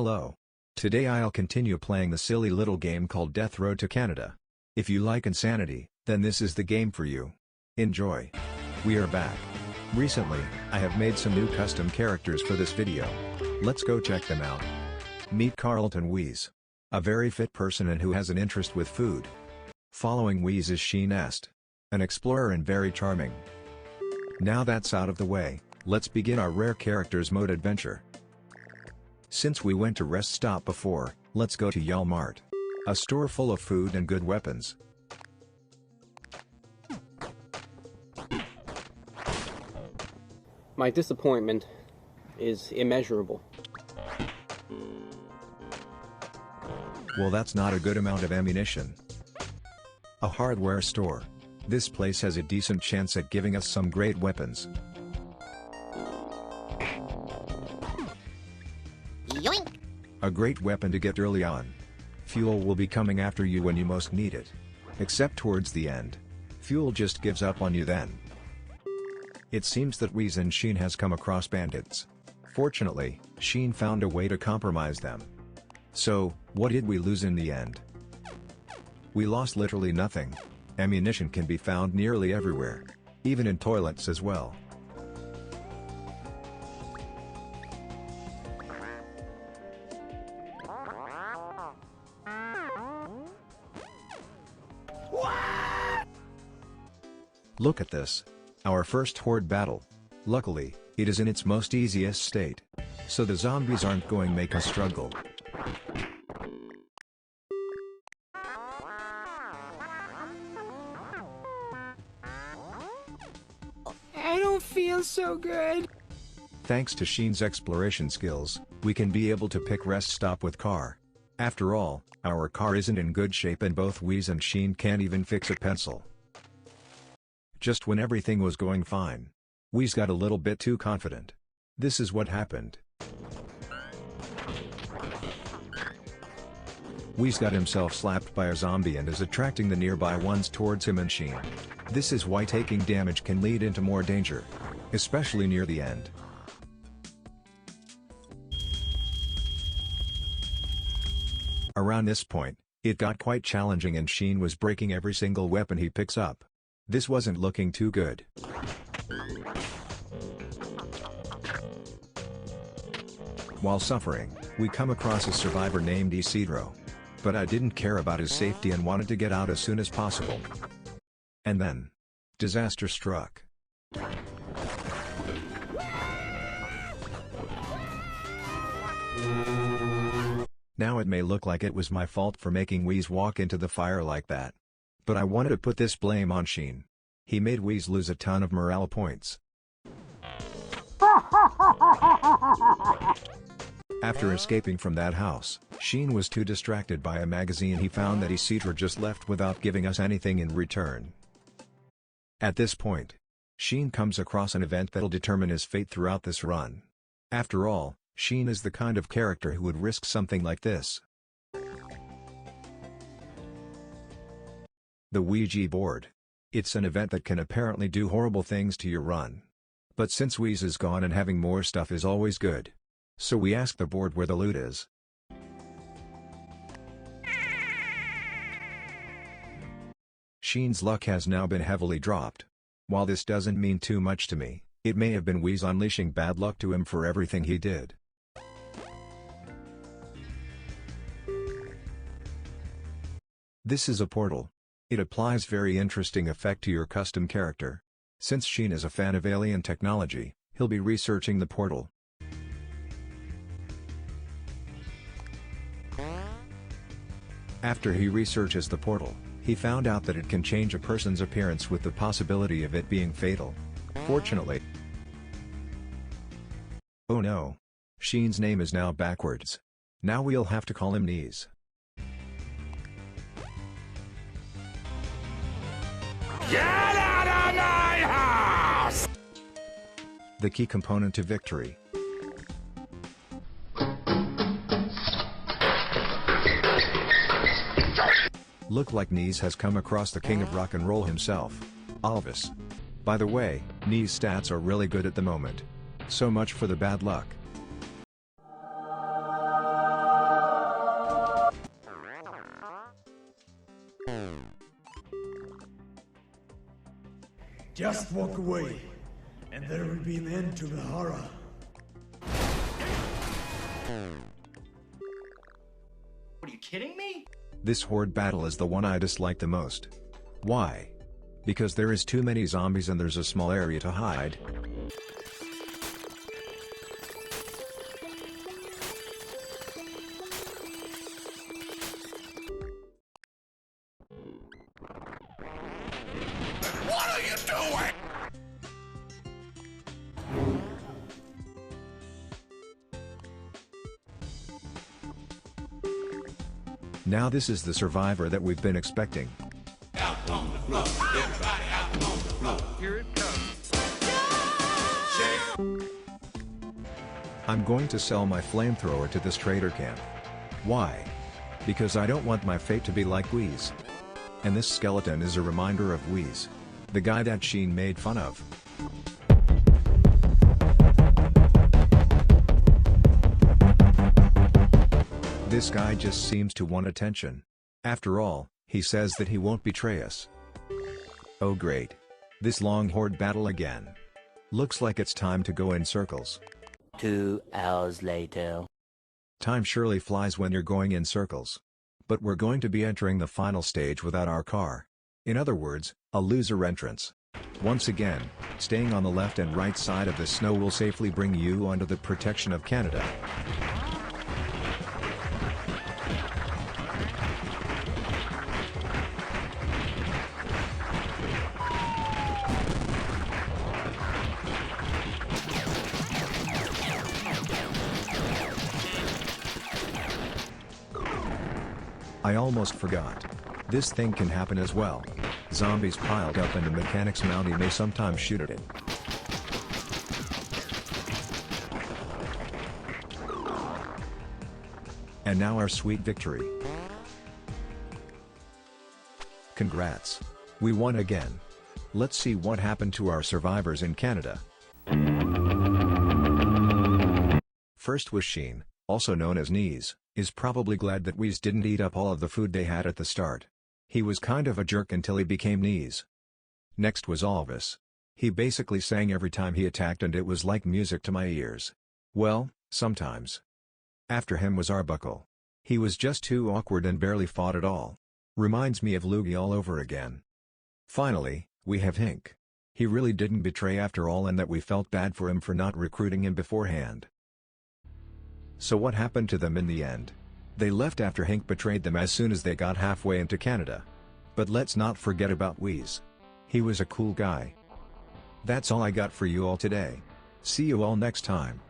Hello. Today I'll continue playing the silly little game called Death Road to Canada. If you like insanity, then this is the game for you. Enjoy. We are back. Recently, I have made some new custom characters for this video. Let's go check them out. Meet Carlton Wheeze. A very fit person and who has an interest with food. Following Wheeze is Sheen Est. An explorer and very charming. Now that's out of the way, let's begin our rare characters mode adventure. Since we went to rest stop before, let's go to Walmart. A store full of food and good weapons. My disappointment is immeasurable. Well, that's not a good amount of ammunition. A hardware store. This place has a decent chance at giving us some great weapons. Yoink! A great weapon to get early on. Fuel will be coming after you when you most need it. Except towards the end. Fuel just gives up on you then. It seems that Wheeze and Sheen has come across bandits. Fortunately, Sheen found a way to compromise them. So, what did we lose in the end? We lost literally nothing. Ammunition can be found nearly everywhere. Even in toilets as well. Look at this. Our first horde battle. Luckily, it is in its most easiest state. So the zombies aren't going to make us struggle. I don't feel so good. Thanks to Sheen's exploration skills, we can be able to pick rest stop with car. After all, our car isn't in good shape and both Wheeze and Sheen can't even fix a pencil. Just when everything was going fine, Wheeze got a little bit too confident. This is what happened. Wheeze got himself slapped by a zombie and is attracting the nearby ones towards him and Sheen. This is why taking damage can lead into more danger. Especially near the end. Around this point, it got quite challenging and Sheen was breaking every single weapon he picks up. This wasn't looking too good. While suffering, we come across a survivor named Isidro. But I didn't care about his safety and wanted to get out as soon as possible. And then, disaster struck. Now it may look like it was my fault for making Wheeze walk into the fire like that. But I wanted to put this blame on Sheen. He made Wheeze lose a ton of morale points. After escaping from that house, Sheen was too distracted by a magazine he found that Isidro just left without giving us anything in return. At this point, Sheen comes across an event that'll determine his fate throughout this run. After all, Sheen is the kind of character who would risk something like this. The Ouija board. It's an event that can apparently do horrible things to your run. But since Wheeze is gone and having more stuff is always good. So we ask the board where the loot is. Sheen's luck has now been heavily dropped. While this doesn't mean too much to me, it may have been Wheeze unleashing bad luck to him for everything he did. This is a portal. It applies very interesting effect to your custom character. Since Sheen is a fan of alien technology, he'll be researching the portal. After he researches the portal, he found out that it can change a person's appearance with the possibility of it being fatal. Fortunately. Oh no. Sheen's name is now backwards. Now we'll have to call him Neehs. Get out of my house! The key component to victory. Look like Neehs has come across the king of rock and roll himself, Elvis. By the way, Neehs' stats are really good at the moment. So much for the bad luck. Just walk away, and there will be an end to the horror. What, are you kidding me? This horde battle is the one I dislike the most. Why? Because there is too many zombies and there's a small area to hide. What are you doing? Now this is the survivor that we've been expecting. Out on the floor. Everybody out on the floor. Here it comes. I'm going to sell my flamethrower to this trader camp. Why? Because I don't want my fate to be like Wheeze. And this skeleton is a reminder of Wheeze, the guy that Sheen made fun of. This guy just seems to want attention. After all, he says that he won't betray us. Oh great. This long horde battle again. Looks like it's time to go in circles. 2 hours later. Time surely flies when you're going in circles. But we're going to be entering the final stage without our car. In other words, a loser entrance. Once again, staying on the left and right side of the snow will safely bring you under the protection of Canada. I almost forgot. This thing can happen as well. Zombies piled up and the mechanic's mountie may sometimes shoot at it. And now our sweet victory. Congrats. We won again. Let's see what happened to our survivors in Canada. First was Sheen, also known as Neehs, is probably glad that Wheeze didn't eat up all of the food they had at the start. He was kind of a jerk until he became Neehs. Next was Alvis. He basically sang every time he attacked and it was like music to my ears. Well, sometimes. After him was Arbuckle. He was just too awkward and barely fought at all. Reminds me of Loogie all over again. Finally, we have Hink. He really didn't betray after all and that we felt bad for him for not recruiting him beforehand. So what happened to them in the end? They left after Hink betrayed them as soon as they got halfway into Canada. But let's not forget about Wheeze. He was a cool guy. That's all I got for you all today. See you all next time.